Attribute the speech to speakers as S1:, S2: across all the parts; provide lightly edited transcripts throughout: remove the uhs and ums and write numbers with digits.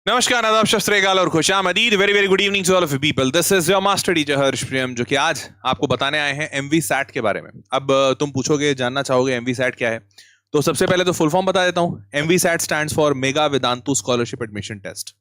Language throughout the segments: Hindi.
S1: नमस्कार, आदाब, सत श्री अकाल और खुशामदीद। Very very good evening to all of you people. This is your master teacher Harsh Priyam, जो कि आज आपको बताने आए हैं एमवी सैट के बारे में। अब तुम पूछोगे, जानना चाहोगे एमवी सैट क्या है, तो सबसे पहले तो फुल फॉर्म बता देता हूं। MV SAT stands for mega Vedantu scholarship admission test.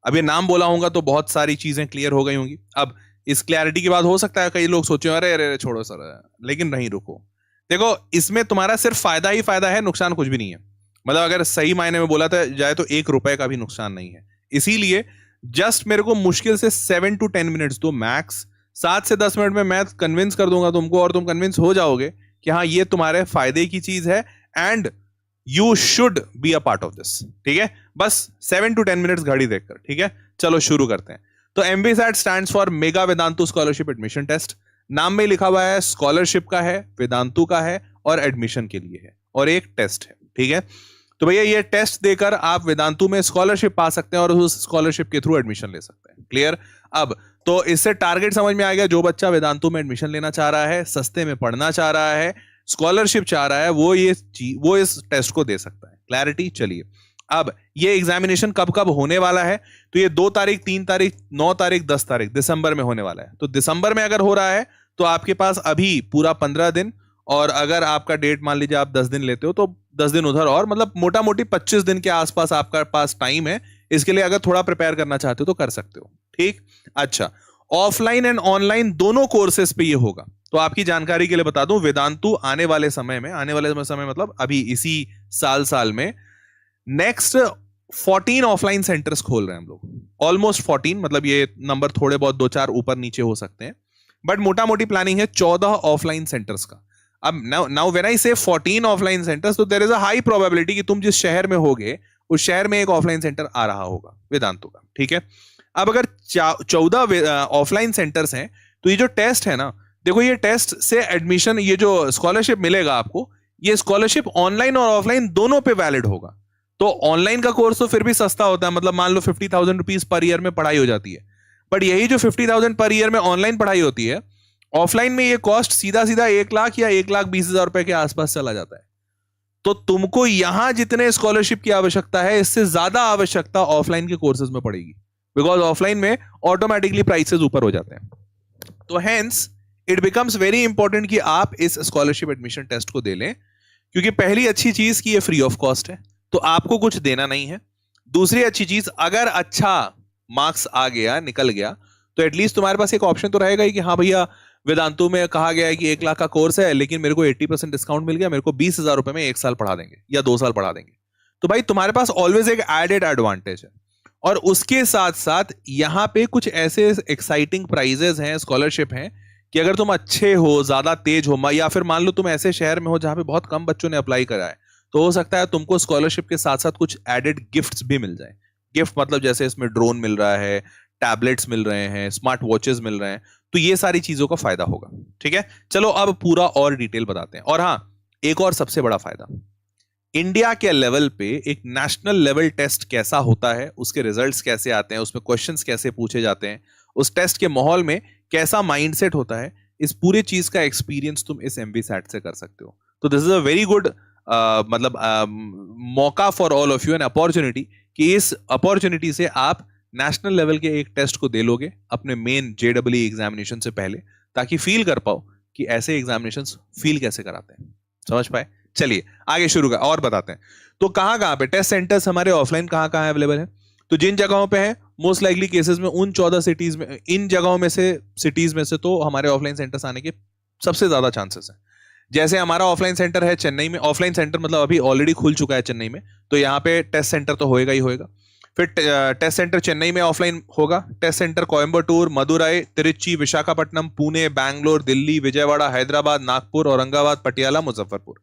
S1: अब ये नाम बोला होगा तो बहुत सारी चीजें क्लियर हो गई होंगी। अब इस क्लैरिटी के बाद हो सकता है कई लोग सोचे अरे अरे अरे छोड़ो सर, लेकिन नहीं, रुको। देखो, इसमें तुम्हारा सिर्फ फायदा ही फायदा है, नुकसान कुछ भी नहीं है। मतलब अगर सही मायने में बोला जाए तो ₹1 का भी नुकसान नहीं है। इसीलिए जस्ट मेरे को मुश्किल से 7 to 10 मिनट्स दो मैक्स। 7 से 10 मिनट में मैं कन्विंस कर दूंगा तुमको, और तुम कन्विंस हो जाओगे कि हाँ, ये तुम्हारे फायदे की चीज है and you should be a part of this. ठीक है, बस 7 to 10 मिनट्स घड़ी देखकर। ठीक है, चलो शुरू करते हैं। तो MVSAT stands for mega Vedantu scholarship admission test. नाम में लिखा हुआ है स्कॉलरशिप का है, वेदांतु का है और एडमिशन के लिए है, और एक टेस्ट है। ठीक है, तो भैया ये टेस्ट देकर आप वेदांतु में स्कॉलरशिप पा सकते हैं और उस स्कॉलरशिप के थ्रू एडमिशन ले सकते हैं। क्लियर? अब तो इससे टारगेट समझ में आ गया। जो बच्चा वेदांतु में एडमिशन लेना चाह रहा है, सस्ते में पढ़ना चाह रहा है, स्कॉलरशिप चाह रहा है, वो इस टेस्ट को दे सकता है। क्लैरिटी? चलिए, अब ये एग्जामिनेशन कब कब होने वाला है, तो ये 2 तारीख, 3 तारीख, 9 तारीख, 10 तारीख दिसंबर में होने वाला है। तो दिसंबर में अगर हो रहा है तो आपके पास अभी पूरा 15 दिन, और अगर आपका डेट मान लीजिए आप 10 दिन लेते हो तो 10 दिन उधर, और मतलब मोटा मोटी 25 दिन के आसपास आपका पास टाइम है। इसके लिए अगर थोड़ा प्रिपेयर करना चाहते हो तो कर सकते हो। ठीक? अच्छा, ऑफलाइन एंड ऑनलाइन दोनों कोर्सेज पे ये होगा। तो आपकी जानकारी के लिए बता दूं, वेदांतु आने वाले समय मतलब अभी इसी साल में नेक्स्ट 14 ऑफलाइन सेंटर्स खोल रहे हैं हम लोग। ऑलमोस्ट 14, मतलब ये नंबर थोड़े बहुत 2-4 ऊपर नीचे हो सकते हैं, बट मोटा मोटी प्लानिंग है 14 ऑफलाइन सेंटर्स का। अब now when I say 14 offline centres, तो there is a high probability कि तुम जिस शहर में होगे उस शहर में एक ऑफलाइन सेंटर आ रहा होगा वेदांतु का। ठीक है, अब अगर 14 ऑफलाइन सेंटर्स हैं तो ये जो टेस्ट है ना, देखो, ये टेस्ट से एडमिशन, ये जो स्कॉलरशिप मिलेगा आपको, ये स्कॉलरशिप ऑनलाइन और ऑफलाइन दोनों पे वैलिड होगा। तो ऑनलाइन का कोर्स तो फिर भी सस्ता होता है, मतलब मान लो 50,000 रुपीज पर ईयर में पढ़ाई हो जाती है। बट यही जो 50,000 पर ईयर में ऑनलाइन पढ़ाई होती है, ऑफलाइन में ये कॉस्ट सीधा सीधा 1 लाख या 1,20,000 रुपए के आसपास चला जाता है। तो तुमको यहां जितने स्कॉलरशिप की आवश्यकता है, इससे ज्यादा आवश्यकता ऑफलाइन के कोर्सेज में पड़ेगी, बिकॉज ऑफलाइन में ऑटोमेटिकली प्राइसेस ऊपर हो जाते हैं। तो hence it becomes very important कि आप इस स्कॉलरशिप एडमिशन टेस्ट को दे लें, क्योंकि पहली अच्छी चीज कि ये फ्री ऑफ कॉस्ट है, तो आपको कुछ देना नहीं है। दूसरी अच्छी चीज, अगर अच्छा मार्क्स आ गया, निकल गया, तो एटलीस्ट तुम्हारे पास एक ऑप्शन तो रहेगा ही कि हाँ भैया, वेदांतु में कहा गया है कि 1 लाख का कोर्स है, लेकिन मेरे को 80% डिस्काउंट मिल गया, मेरे को 20,000 रुपए में 1 साल पढ़ा देंगे या 2 साल पढ़ा देंगे। तो भाई तुम्हारे पास ऑलवेज एक एडेड एडवांटेज है। और उसके साथ साथ यहां पे कुछ ऐसे एक्साइटिंग प्राइजेस हैं, स्कॉलरशिप हैं, कि अगर तुम अच्छे हो, ज्यादा तेज हो, या फिर मान लो तुम ऐसे शहर में हो जहां पे बहुत कम बच्चों ने अप्लाई करा है, तो हो सकता है तुमको स्कॉलरशिप के साथ साथ कुछ एडेड गिफ्ट्स भी मिल जाए। गिफ्ट मतलब जैसे इसमें ड्रोन मिल रहा है, टैबलेट्स मिल रहे हैं, स्मार्ट वॉचेस मिल रहे हैं, तो ये सारी चीजों का फायदा होगा। ठीक है, चलो अब पूरा और डिटेल बताते हैं। और हाँ, एक और सबसे बड़ा फायदा, इंडिया के लेवल पे एक नेशनल लेवल टेस्ट कैसा होता है, उसके रिजल्ट्स कैसे आते हैं, उसमें क्वेश्चंस कैसे पूछे जाते हैं, उस टेस्ट के माहौल में कैसा माइंडसेट होता है, इस पूरे चीज का एक्सपीरियंस तुम इस एमवीसैट से कर सकते हो। तो this is a very good मतलब मौका for all of you, an opportunity, कि इस अपॉर्चुनिटी से आप नेशनल लेवल के एक टेस्ट को दे लोगे अपने मेन जेडब्ल्यू एग्जामिनेशन से पहले, ताकि फील कर पाओ कि ऐसे एग्जामिनेशंस फील कैसे कराते हैं। समझ पाए? चलिए आगे शुरू कर और बताते हैं। तो कहां कहां पे टेस्ट सेंटर्स हमारे ऑफलाइन कहां कहां अवेलेबल है, तो जिन जगहों पे है, मोस्ट लाइकली केसेस में उन 14 सिटीज में, इन जगहों में से, सिटीज में से तो हमारे ऑफलाइन सेंटर्स आने के सबसे ज्यादा चांसेस हैं। जैसे हमारा ऑफलाइन सेंटर है चेन्नई में, ऑफलाइन सेंटर मतलब अभी ऑलरेडी खुल चुका है चेन्नई में, तो यहाँ पे टेस्ट सेंटर तो होएगा ही होएगा। फिर टेस्ट सेंटर चेन्नई में ऑफलाइन होगा, टेस्ट सेंटर कोयंबटूर, मदुरई, तिरुचि, विशाखापट्टनम, पुणे, बैंगलोर, दिल्ली, विजयवाड़ा, हैदराबाद, नागपुर, औरंगाबाद, पटियाला, मुजफ्फरपुर।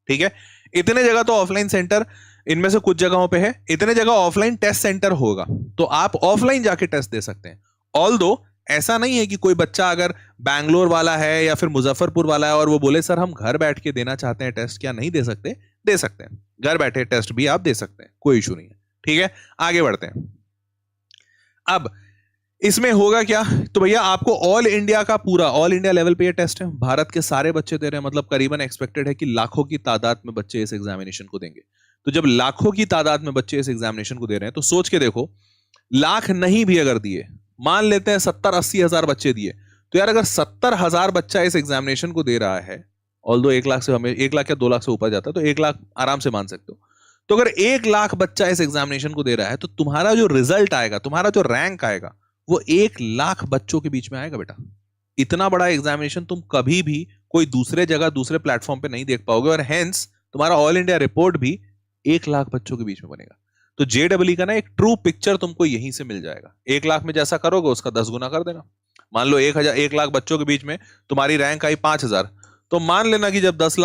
S1: ठीक है, इतने जगह तो ऑफलाइन सेंटर, इनमें से कुछ जगहों पे है, इतने जगह ऑफलाइन टेस्ट सेंटर होगा, तो आप ऑफलाइन जाके टेस्ट दे सकते हैं। ऑल्दो ऐसा नहीं है कि कोई बच्चा अगर बैंगलोर वाला है या फिर मुजफ्फरपुर वाला है और वो बोले सर हम घर बैठ के देना चाहते हैं टेस्ट, क्या नहीं दे सकते? दे सकते हैं, घर बैठे टेस्ट भी आप दे सकते हैं, कोई इशू नहीं है। ठीक है, आगे बढ़ते हैं। अब इसमें होगा क्या, तो भैया आपको ऑल इंडिया का पूरा, ऑल इंडिया लेवल पे ये टेस्ट है, भारत के सारे बच्चे दे रहे हैं, मतलब करीबन एक्सपेक्टेड है कि लाखों की तादाद में बच्चे इस एग्जामिनेशन को देंगे। तो जब लाखों की तादाद में बच्चे इस एग्जामिनेशन को दे रहे हैं तो सोच के देखो, लाख नहीं भी अगर दिए, मान लेते हैं 70-80 हजार बच्चे दिए, तो यार अगर 70,000 बच्चा इस एग्जामिनेशन को दे रहा है, ऑल्दो 1 लाख से हमें 1 लाख या 2 लाख से ऊपर जाता है तो 1 लाख आराम से मान सकते हो। तो अगर 1 लाख बच्चा इस एग्जामिनेशन को दे रहा है तो तुम्हारा जो रिजल्ट आएगा, तुम्हारा जो रैंक आएगा, वो 1 लाख बच्चों के बीच में आएगा बेटा। इतना बड़ा एग्जामिनेशन तुम कभी भी कोई दूसरे जगह दूसरे प्लेटफॉर्म पे नहीं देख पाओगे, और हेंस तुम्हारा ऑल इंडिया रिपोर्ट भी 1 लाख बच्चों के बीच में बनेगा। तो JEE का ना एक ट्रू पिक्चर तुमको यहीं से मिल जाएगा। 1 लाख में जैसा करोगे उसका 10 गुना कर देना। मान लो 1 लाख बच्चों के बीच में तुम्हारी रैंक आई 5,000, तो मान लेना कि जब 10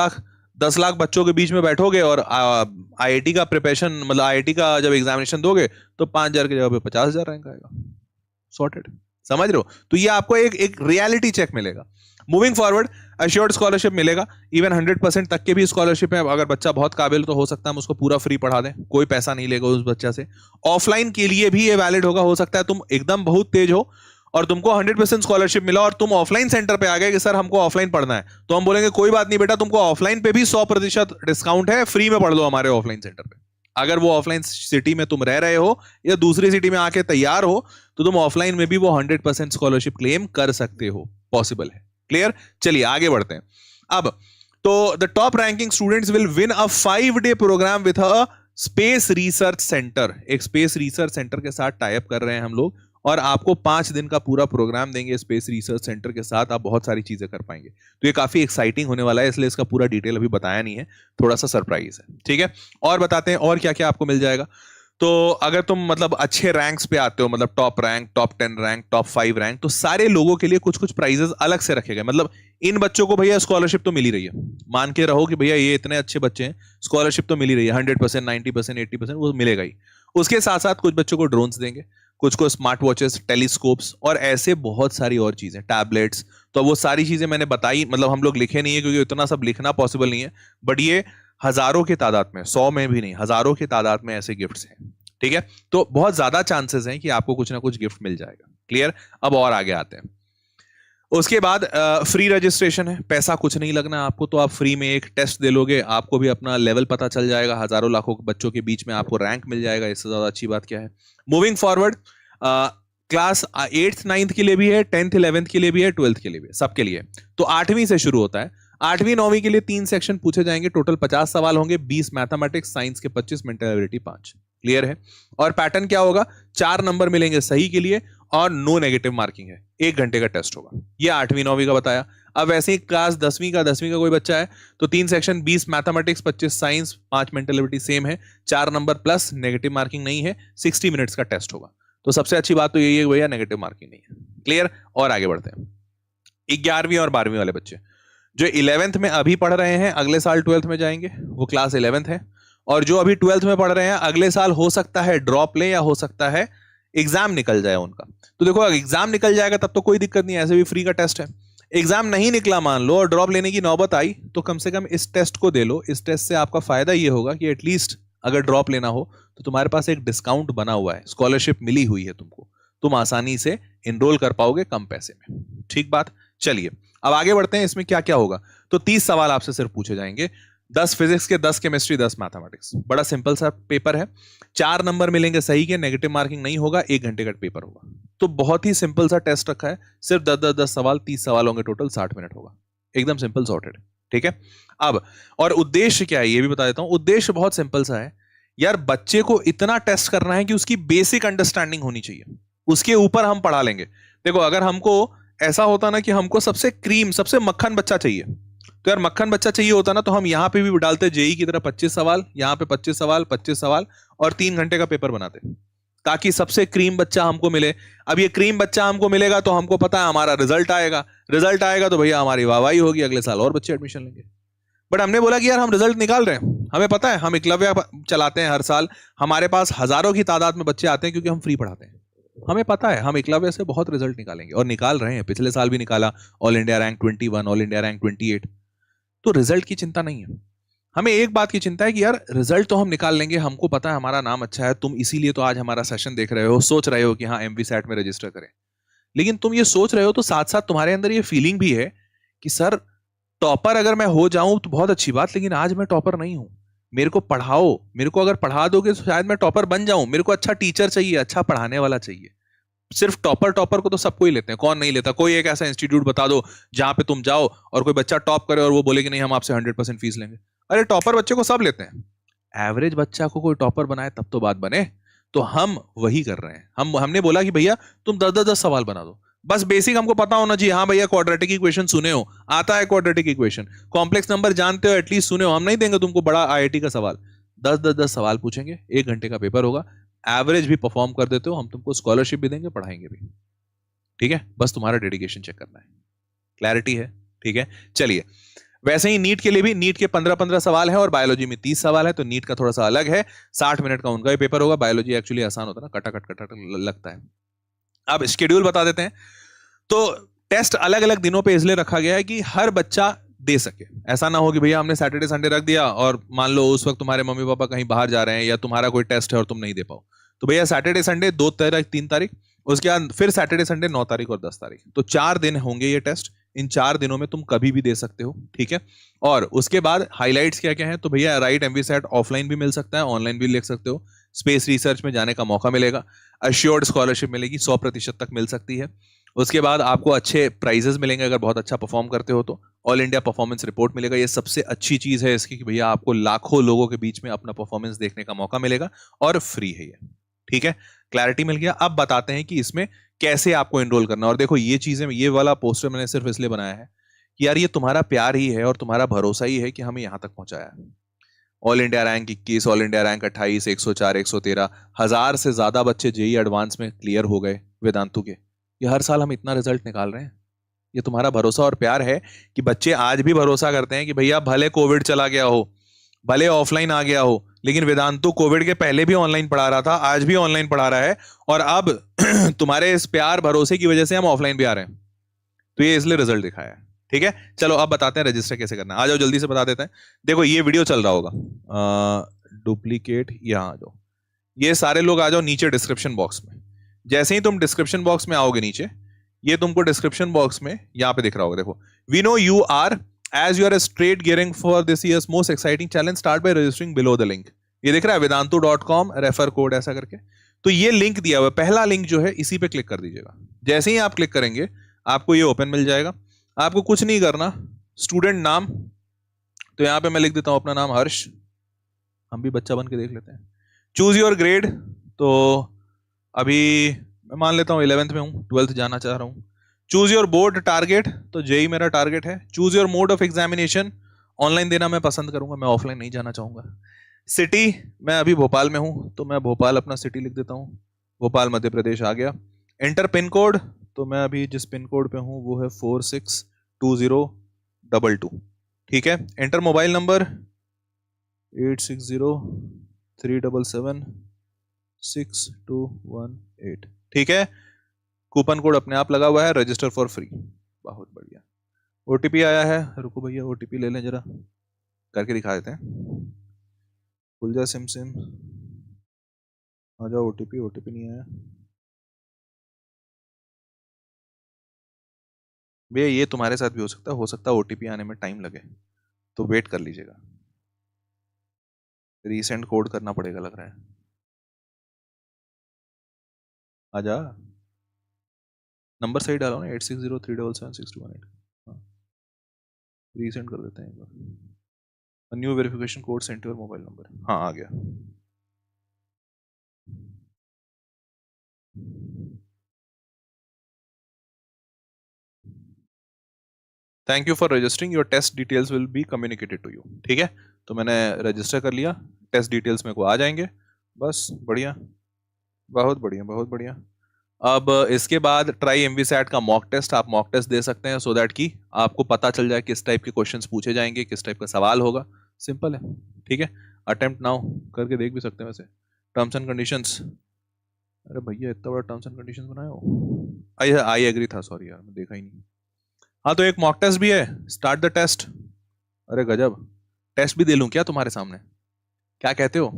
S1: लाख बच्चों के बीच में बैठोगे और IIT का प्रिपरेशन, मतलब IIT का जब एग्जामिनेशन दोगे तो 5,000 की जगह पे 50,000 रैंक आएगा। सॉर्टेड, समझ रहे हो? तो ये आपको एक रियलिटी चेक मिलेगा। मूविंग फॉरवर्ड, अश्योर्ड स्कॉलरशिप मिलेगा, इवन 100% तक के भी स्कॉलरशिप है। अगर बच्चा बहुत काबिल तो हो सकता है हम उसको पूरा फ्री पढ़ा दें, कोई पैसा नहीं लेगा उस बच्चा से। ऑफलाइन के लिए भी ये वैलिड होगा। हो सकता है तुम एकदम बहुत तेज हो और तुमको 100% स्कॉलरशिप मिला और तुम ऑफलाइन सेंटर पे आ गए कि सर हमको ऑफलाइन पढ़ना है, तो हम बोलेंगे कोई बात नहीं बेटा, तुमको ऑफलाइन पे भी 100% डिस्काउंट है, फ्री में पढ़ लो हमारे ऑफलाइन सेंटर पे। अगर वो ऑफलाइन सिटी में तुम रह रहे हो या दूसरी सिटी में आके तैयार हो तो तुम ऑफलाइन में भी वो 100% स्कॉलरशिप क्लेम कर सकते हो, पॉसिबल है। क्लियर? चलिए आगे बढ़ते हैं। अब तो the top ranking students will win a 5-day programme with a space research centre. एक स्पेस रिसर्च सेंटर के साथ टाई अप कर रहे हैं हम लोग, और आपको 5 दिन का पूरा प्रोग्राम देंगे स्पेस रिसर्च सेंटर के साथ। आप बहुत सारी चीजें कर पाएंगे। तो ये काफी एक्साइटिंग होने वाला है, इसलिए इसका पूरा डिटेल अभी बताया नहीं है, थोड़ा सा सरप्राइज है। ठीक है, और बताते हैं और क्या क्या आपको मिल जाएगा। तो अगर तुम मतलब अच्छे रैंक्स पे आते हो, मतलब top rank, top 10 rank, top 5 rank, तो सारे लोगों के लिए कुछ कुछ प्राइजेस अलग से रखे गए। मतलब इन बच्चों को भैया स्कॉलरशिप तो मिल ही रही है, मान के रहो कि भैया ये इतने अच्छे बच्चे हैं, स्कॉलरशिप तो मिल ही रही है, 100%, 90%, 80% वो मिलेगा ही। उसके साथ साथ कुछ बच्चों को ड्रोन्स देंगे, कुछ को स्मार्ट वॉचेस, टेलीस्कोप्स और ऐसे बहुत सारी और चीजें, टैबलेट्स। तो वो सारी चीजें मैंने बताई, मतलब हम लोग लिखे नहीं है क्योंकि इतना सब लिखना पॉसिबल नहीं है, बट ये हजारों की तादाद में, 100 में भी नहीं, हजारों की तादाद में ऐसे गिफ्ट्स हैं। ठीक है, तो बहुत ज्यादा चांसेस हैं कि आपको कुछ ना कुछ गिफ्ट मिल जाएगा। क्लियर? अब और आगे आते हैं। उसके बाद फ्री रजिस्ट्रेशन है, पैसा कुछ नहीं लगना आपको, तो आप फ्री में एक टेस्ट दे लोगे, आपको भी अपना लेवल पता चल जाएगा, हजारों लाखों बच्चों के बीच में आपको रैंक मिल जाएगा। इससे ज्यादा अच्छी बात क्या है। Moving forward, class 8th 9th के लिए भी है, 10th 11th के लिए भी है, 12th के लिए भी है, सबके लिए। तो 8वीं से शुरू होता है। 8वीं 9वीं के लिए 3 सेक्शन पूछे जाएंगे, टोटल 50 सवाल होंगे, 20 मैथमेटिक्स, साइंस के 25, मेंटल एबिलिटी 5। क्लियर है? और पैटर्न क्या होगा, 4 नंबर मिलेंगे सही के लिए और नो नेगेटिव मार्किंग है, 1 घंटे का टेस्ट होगा। ये 8वीं 9वीं का बताया। अब वैसे ही क्लास 10वीं का कोई बच्चा है तो 3 section, 20 mathematics, 25 science, 5 mental ability same है, 4 नंबर प्लस नेगेटिव मार्किंग नहीं है, 60 मिनट्स का टेस्ट होगा। तो सबसे अच्छी बात तो यही है भैया, नेगेटिव मार्किंग नहीं है। क्लियर? और आगे बढ़ते हैं। 11वीं और 12वीं वाले बच्चे जो 11th में अभी पढ़ रहे हैं, अगले साल 12th में जाएंगे, वो क्लास 11th है। और जो अभी 12th में पढ़ रहे हैं, अगले साल हो सकता है ड्रॉप ले या हो सकता है एग्जाम निकल जाए उनका। तो देखो अगर एग्जाम निकल जाएगा तब तो कोई दिक्कत नहीं है, ऐसे भी फ्री का टेस्ट है। एग्जाम नहीं निकला मान लो और ड्रॉप लेने की नौबत आई, तो कम से कम इस टेस्ट को दे लो। इस टेस्ट से आपका फायदा ये होगा कि एटलीस्ट अगर ड्रॉप लेना हो तो तुम्हारे पास एक डिस्काउंट बना हुआ है, स्कॉलरशिप मिली हुई है तुमको, तुम आसानी से इनरोल कर पाओगे कम पैसे में। ठीक बात? चलिए अब आगे बढ़ते हैं। इसमें क्या क्या होगा, तो 30 सवाल आपसे सिर्फ पूछे जाएंगे, 10 फिजिक्स के, 10 केमिस्ट्री, 10 मैथमेटिक्स। बड़ा सिंपल सा पेपर है, 4 नंबर मिलेंगे सही के, नेगेटिव मार्किंग नहीं होगा, 1 घंटे का पेपर होगा। तो बहुत ही सिंपल सा टेस्ट रखा है, सिर्फ 10 सवाल, 30 सवाल होंगे टोटल, 60 मिनट होगा, एकदम सिंपल सॉर्टेड। ठीक है, अब और उद्देश्य क्या है ये भी बता देता हूं। उद्देश्य बहुत सिंपल सा है यार, बच्चे को इतना टेस्ट करना है कि उसकी बेसिक अंडरस्टैंडिंग होनी चाहिए, उसके ऊपर हम पढ़ा लेंगे। देखो अगर हमको ऐसा होता ना कि हमको सबसे क्रीम, सबसे मक्खन बच्चा चाहिए, तो यार मक्खन बच्चा चाहिए होता ना तो हम यहां पे भी डालते जेई की तरह 25 सवाल, यहां पे 25 सवाल, 25 सवाल और 3 घंटे का पेपर बनाते, ताकि सबसे क्रीम बच्चा हमको मिले। अब ये क्रीम बच्चा हमको मिलेगा तो हमको पता है हमारा रिजल्ट आएगा, रिजल्ट आएगा तो भैया हमारी वाहवाही होगी, अगले साल और बच्चे एडमिशन लेंगे। बट हमने बोला कि यार हम रिजल्ट निकाल रहे हैं, हमें पता है, हम एकलव्य चलाते हैं हर साल, हमारे पास हजारों की तादाद में बच्चे आते हैं क्योंकि हम फ्री पढ़ाते हैं। हमें पता है हम एकलव्य से बहुत रिजल्ट निकालेंगे और निकाल रहे हैं, पिछले साल भी निकाला, all India rank 21, all India rank 28। तो रिजल्ट की चिंता नहीं है, हमें एक बात की चिंता है कि यार रिजल्ट तो हम निकाल लेंगे, हमको पता है हमारा नाम अच्छा है, तुम इसीलिए तो आज हमारा सेशन देख रहे हो, सोच रहे हो कि हाँ MVSAT में रजिस्टर करें। लेकिन तुम ये सोच रहे हो तो साथ साथ तुम्हारे अंदर ये फीलिंग भी है कि सर टॉपर अगर मैं हो जाऊं तो बहुत अच्छी बात, लेकिन आज मैं टॉपर नहीं हूं, मेरे को पढ़ाओ, मेरे को अगर पढ़ा दोगे तो शायद मैं टॉपर बन जाऊं, मेरे को अच्छा टीचर चाहिए, अच्छा पढ़ाने वाला चाहिए। सिर्फ टॉपर टॉपर को तो सबको ही लेते हैं, कौन नहीं लेता? कोई एक ऐसा इंस्टीट्यूट बता दो जहां पे तुम जाओ और कोई बच्चा टॉप करे और वो बोले कि नहीं हम आपसे 100% फीस लेंगे। अरे टॉपर बच्चे को सब लेते हैं, एवरेज बच्चा को कोई टॉपर बनाए तब तो बात बने। तो हम वही कर रहे हैं। हमने बोला कि भैया तुम 10-10 सवाल बना दो, बस बेसिक हमको पता होना चाहिए। हाँ भैया क्वाड्रेटिक इक्वेशन सुने हो, आता है क्वाड्रेटिक इक्वेशन, कॉम्प्लेक्स नंबर जानते हो एटलीस्ट सुने हो, हम नहीं देंगे तुमको बड़ा आईआईटी का सवाल। 10-10 सवाल पूछेंगे, 1 घंटे का पेपर होगा, एवरेज भी परफॉर्म कर देते हो हम तुमको स्कॉलरशिप भी देंगे, पढ़ाएंगे भी। ठीक है, बस तुम्हारा डेडिकेशन चेक करना है। क्लैरिटी है? ठीक है, चलिए। वैसे ही नीट के लिए भी, नीट के 15-15 सवाल है और बायोलॉजी में 30 सवाल है, तो नीट का थोड़ा सा अलग है, 60 मिनट का उनका भी पेपर होगा। बायोलॉजी एक्चुअली आसान होता है ना, कटाकट लगता है। अब शेड्यूल बता देते हैं। तो टेस्ट अलग अलग दिनों पे इसलिए रखा गया है कि हर बच्चा दे सके। ऐसा ना हो कि भैया हमने सैटरडे संडे रख दिया और मान लो उस वक्त तुम्हारे मम्मी पापा कहीं बाहर जा रहे हैं या तुम्हारा कोई टेस्ट है और तुम नहीं दे पाओ, तो भैया सैटरडे संडे 2 तारीख 3 तारीख, उसके बाद फिर सैटरडे संडे 9 तारीख और 10 तारीख, तो 4 दिन होंगे ये टेस्ट। इन 4 दिनों में तुम कभी भी दे सकते हो। ठीक है, और उसके बाद हाईलाइट्स क्या क्या है, तो भैया राइट एमवीसैट ऑफलाइन भी मिल सकता है, ऑनलाइन भी लिख सकते हो, स्पेस रिसर्च में जाने का मौका मिलेगा, अश्योर्ड स्कॉलरशिप मिलेगी, 100% तक मिल सकती है। उसके बाद आपको अच्छे प्राइजेस मिलेंगे अगर बहुत अच्छा परफॉर्म करते हो तो, ऑल इंडिया परफॉर्मेंस रिपोर्ट मिलेगा। ये सबसे अच्छी चीज है इसकी कि भैया आपको लाखों लोगों के बीच में अपना परफॉर्मेंस देखने का मौका मिलेगा और फ्री है ये। ठीक है, क्लैरिटी मिल गया। अब बताते हैं कि इसमें कैसे आपको एनरोल करना है। और देखो ये चीजें, ये वाला पोस्टर मैंने सिर्फ इसलिए बनाया है कि यार ये तुम्हारा प्यार ही है और तुम्हारा भरोसा ही है कि हमें यहां तक पहुंचाया है। All India rank 21, all India rank 28, 104, 113, 1000 से ज्यादा बच्चे जेई एडवांस में क्लियर हो गए वेदांतु के। ये हर साल हम इतना रिजल्ट निकाल रहे हैं, ये तुम्हारा भरोसा और प्यार है कि बच्चे आज भी भरोसा करते हैं कि भैया भले कोविड चला गया हो, भले ऑफलाइन आ गया हो, लेकिन वेदांतु कोविड के पहले भी ऑनलाइन पढ़ा रहा था, आज भी ऑनलाइन पढ़ा रहा है, और अब तुम्हारे इस प्यार भरोसे की वजह से हम ऑफलाइन भी आ रहे हैं। तो ये इसलिए रिजल्ट दिखाया है। ठीक है, चलो अब बताते हैं रजिस्टर कैसे करना है। आ जाओ जल्दी से बता देते हैं। देखो ये वीडियो चल रहा होगा, डुप्लीकेट, यहाँ आ जाओ, ये सारे लोग आ जाओ नीचे डिस्क्रिप्शन बॉक्स में। जैसे ही तुम डिस्क्रिप्शन बॉक्स में आओगे नीचे, ये तुमको डिस्क्रिप्शन बॉक्स में यहाँ पे दिख रहा होगा, देखो, we know you are as you are straight gearing for this year's most exciting challenge, start by registering below the link। ये दिख रहा है vedantu.com रेफर कोड ऐसा करके, तो ये लिंक दिया हुआ है, पहला लिंक जो है इसी पे क्लिक कर दीजिएगा। जैसे ही आप क्लिक करेंगे आपको ये ओपन मिल जाएगा। आपको कुछ नहीं करना, स्टूडेंट नाम, तो यहाँ पे मैं लिख देता हूँ अपना नाम हर्ष, हम भी बच्चा बन के देख लेते हैं। चूज योर ग्रेड, तो अभी मैं मान लेता हूँ 11th में हूँ, 12th जाना चाह रहा हूँ। चूज योर बोर्ड टारगेट, तो जेई मेरा टारगेट है। Choose your mode of examination, online देना मैं पसंद करूंगा, मैं ऑफलाइन नहीं जाना चाहूंगा। सिटी, मैं अभी भोपाल में हूं तो मैं भोपाल अपना सिटी लिख देता हूं, भोपाल मध्य प्रदेश आ गया। एंटर पिन कोड, तो मैं अभी जिस पिन कोड पे हूं वो है 462022। ठीक है, एंटर मोबाइल नंबर 8603776218। ठीक है, कूपन कोड अपने आप लगा हुआ है, रजिस्टर फॉर फ्री। बहुत बढ़िया। ओटीपी आया है, रुको भैया ओटीपी ले लें जरा, करके दिखा देते हैं। खुल जा सिम सिम, आ जाओ। ओटीपी नहीं आया भैया, ये तुम्हारे साथ भी हो सकता है ओटीपी आने में टाइम लगे, तो वेट कर लीजिएगा। रीसेंट कोड करना पड़ेगा लग रहा है। आजा, नंबर सही डालो ना, 8603776218। हाँ, रीसेंट कर देते हैं एक बार। New verification code sent your mobile number, हाँ आ गया। Thank you for registering, your test details will be communicated to you. ठीक है, तो मैंने रजिस्टर कर लिया, टेस्ट डिटेल्स मेरे को आ जाएंगे। बस बढ़िया, बहुत बढ़िया, बहुत बढ़िया। अब इसके बाद ट्राई एमवीसैट का मॉक टेस्ट, आप मॉक टेस्ट दे सकते हैं, सो दैट कि आपको पता चल जाए किस टाइप के क्वेश्चंस पूछे जाएंगे, किस टाइप का सवाल होगा। सिंपल है। ठीक है, अटेम्प्ट नाउ करके देख भी सकते हैं। वैसे टर्म्स एंड कंडीशंस, अरे भैया इतना बड़ा टर्म्स एंड कंडीशंस बनाए हो। आई एग्री था, सॉरी यार मैं देखा ही नहीं। हाँ, तो एक मॉक टेस्ट भी है, स्टार्ट द टेस्ट। अरे गजब, टेस्ट भी दे लूं क्या तुम्हारे सामने, क्या कहते हो?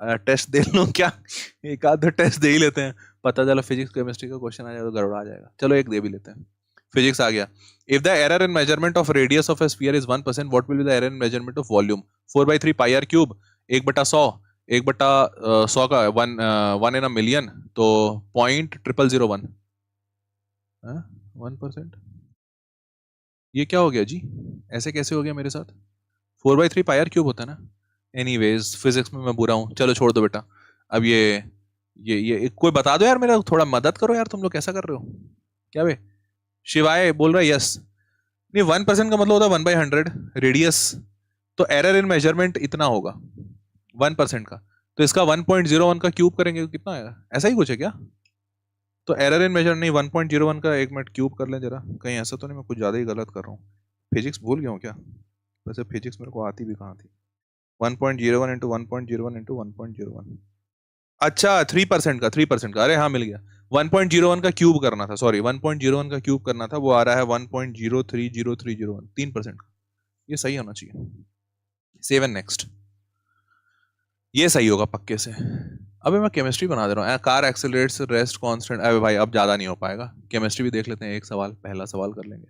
S1: टेस्ट दे लूं क्या? एक आध टेस्ट दे ही लेते हैं, पता चला फिजिक्स केमिस्ट्री का क्वेश्चन आ जाएगा तो गड़बड़ा जाएगा। चलो एक दे भी लेते हैं। फिजिक्स आ गया. If the error in measurement of radius of a sphere is 1%, what will be the error in measurement of volume? 4/3 pi r cube, 1/100, 1/100 का 1 in a million, तो 0.0001. 1%. ये क्या हो गया जी? ऐसे कैसे हो गया मेरे साथ? 4/3 pi r cube होता है ना. एनीवेज फिजिक्स में मैं बुरा हूँ, चलो छोड़ दो बेटा. अब ये कोई बता दो यार, मेरा थोड़ा मदद करो यार. तुम लोग कैसा कर रहे हो क्या बे? शिवाय बोल रहा है यस. नहीं, 1% का मतलब होता है 1/100 रेडियस. तो एरर इन मेजरमेंट इतना होगा 1% का. तो इसका 1.01 का क्यूब करेंगे तो कितना आएगा? ऐसा ही कुछ है क्या? तो एरर इन मेजर नहीं, 1.01 का 1 मिनट क्यूब कर लें जरा. कहीं ऐसा तो नहीं मैं कुछ ज्यादा ही गलत कर रहा हूँ? फिजिक्स भूल गया हूँ क्या? वैसे फिजिक्स मेरे को आती भी कहाँ थी. 1.01 इंटू 1.01 इंटू 1.01. अच्छा 3% का 3% का. अरे हाँ मिल गया. 1.01 का क्यूब करना था, सॉरी 1.01 का क्यूब करना था. वो आ रहा है 1.030301. 3% का. ये सही होना चाहिए. 7 नेक्स्ट. ये सही होगा पक्के से. अबे मैं केमिस्ट्री बना दे रहा हूँ. Car accelerates rest constant. अबे भाई अब ज्यादा नहीं हो पाएगा. केमिस्ट्री भी देख लेते हैं. एक सवाल, पहला सवाल कर लेंगे.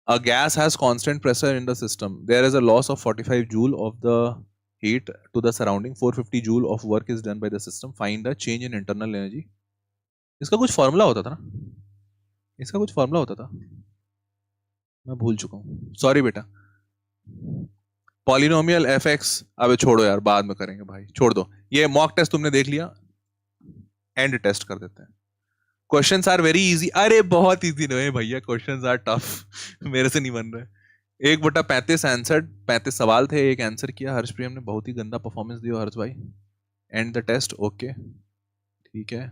S1: A gas has constant pressure in the system. There is a loss of 45 joule of the heat to the surrounding. 450 joule of work is done by the system. Find the change in internal energy. इसका कुछ फॉर्मूला होता था ना? इसका कुछ फॉर्मूला होता था, मैं भूल चुका हूँ, सॉरी बेटा. Polynomial fx. अबे छोड़ो यार, बाद में करेंगे भाई, छोड़ दो. ये मॉक टेस्ट तुमने देख लिया, एंड टेस्ट कर देते हैं. Questions are very easy. अरे बहुत इजी नहीं भैया, क्वेश्चंस आर टफ. मेरे से नहीं बन रहे. 1/35 आंसर. 35 सवाल थे, एक आंसर किया. हर्ष प्रियम ने बहुत ही गंदा परफॉर्मेंस दिया हर्ष भाई. And the test. ओके ठीक है.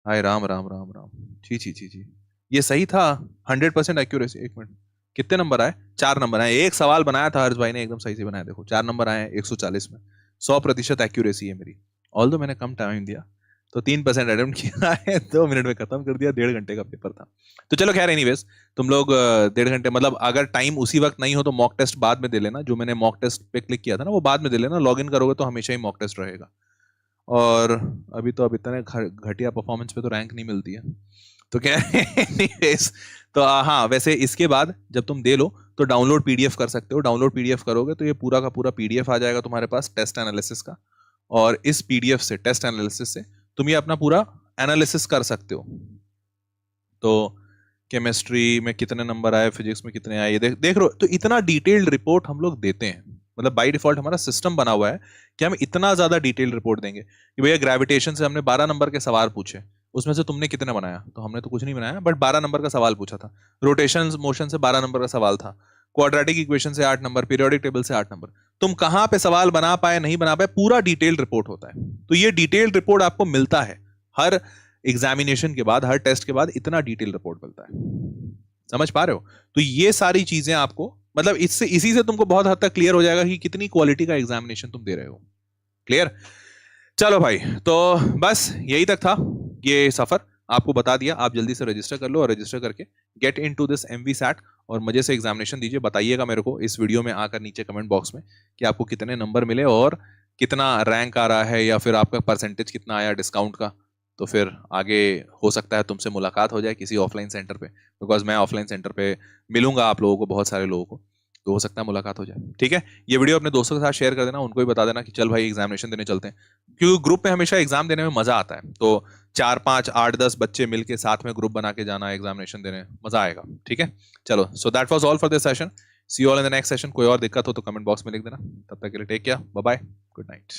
S1: हाय राम राम राम राम. जी जी जी जी, ये सही था. 100% एक्यूरेसी. एक मिनट, कितने नंबर आए? 4 नंबर आए. एक सवाल बनाया था हर्ष भाई ने, एकदम सही से बनाया. देखो 4 नंबर आए 140 में. 100% एक्यूरेसी है मेरी. ऑल दो मैंने कम टाइम दिया, तो 3% अटेम्प्ट किया है. 2 मिनट में खत्म कर दिया. 1.5 घंटे का पेपर था. तो चलो खैर, एनीवेज तुम लोग 1.5 घंटे, मतलब अगर टाइम उसी वक्त नहीं हो तो मॉक टेस्ट बाद में दे लेना. जो मैंने मॉक टेस्ट पे क्लिक किया था ना, वो बाद में दे लेना. लॉग इन करोगे तो हमेशा ही मॉक टेस्ट रहेगा. और अभी तो अब इतने घटिया परफॉर्मेंस पे तो रैंक नहीं मिलती है. तो क्या एनीवेज, तो हाँ, वैसे इसके बाद जब तुम दे लो तो डाउनलोड पीडीएफ कर सकते हो. डाउनलोड पीडीएफ करोगे तो ये पूरा का पूरा पीडीएफ आ जाएगा तुम्हारे पास टेस्ट एनालिसिस का. और इस पीडीएफ से, टेस्ट एनालिसिस से, तुम ये अपना पूरा एनालिसिस कर सकते हो. तो केमिस्ट्री में कितने नंबर आए, फिजिक्स में कितने आए, ये देख रहे हो. तो इतना डिटेल्ड रिपोर्ट हम लोग देते हैं. मतलब बाय डिफॉल्ट हमारा सिस्टम बना हुआ है कि हम इतना ज्यादा डिटेल्ड रिपोर्ट देंगे कि भैया ग्रेविटेशन से हमने 12 नंबर के सवाल पूछे, उसमें से तुमने कितने बनाया? तो हमने तो कुछ नहीं बनाया, बट 12 नंबर का सवाल पूछा था. रोटेशन मोशन से 12 नंबर का सवाल था. क्वाड्रेटिक इक्वेशन से 8 नंबर, पीरियोडिक टेबल से 8 नंबर. तुम कहां पे सवाल बना पाए, नहीं बना पाए, पूरा डिटेल्ड रिपोर्ट होता है. तो ये डिटेल्ड रिपोर्ट आपको मिलता है हर एग्जामिनेशन के बाद, हर टेस्ट के बाद. इतना डिटेल रिपोर्ट मिलता है. समझ पा रहे हो? तो ये सारी चीजें आपको, मतलब इसी से तुमको बहुत हद तक क्लियर हो जाएगा कि कितनी क्वालिटी का एग्जामिनेशन तुम दे रहे हो. क्लियर? चलो भाई, तो बस यही तक था ये सफर. आपको बता दिया. आप जल्दी से रजिस्टर कर लो, और रजिस्टर करके गेट इनटू दिस MVSAT और मजे से एग्जामिनेशन दीजिए. बताइएगा मेरे को इस वीडियो में आकर नीचे कमेंट बॉक्स में कि आपको कितने नंबर मिले और कितना रैंक आ रहा है, या फिर आपका परसेंटेज कितना आया डिस्काउंट का. तो फिर आगे हो सकता है तुमसे मुलाकात हो जाए किसी ऑफलाइन सेंटर पे, बिकॉज मैं ऑफलाइन सेंटर पे मिलूंगा आप लोगों को, बहुत सारे लोगों को. तो हो सकता है मुलाकात हो जाए. ठीक है? ये वीडियो अपने दोस्तों के साथ शेयर कर देना. उनको भी बता देना कि चल भाई एग्जामिनेशन देने चलते हैं. क्योंकि ग्रुप में हमेशा एग्जाम देने में मजा आता है. तो 4, 5, 8, 10 बच्चे मिलके साथ में ग्रुप बना के जाना एग्जामिनेशन देने, मजा आएगा. ठीक है? चलो, so that was all for this session. See you all in the next session. कोई और दिक्कत हो तो कमेंट बॉक्स में लिख देना. तब तक के लिए take care, bye bye, good night.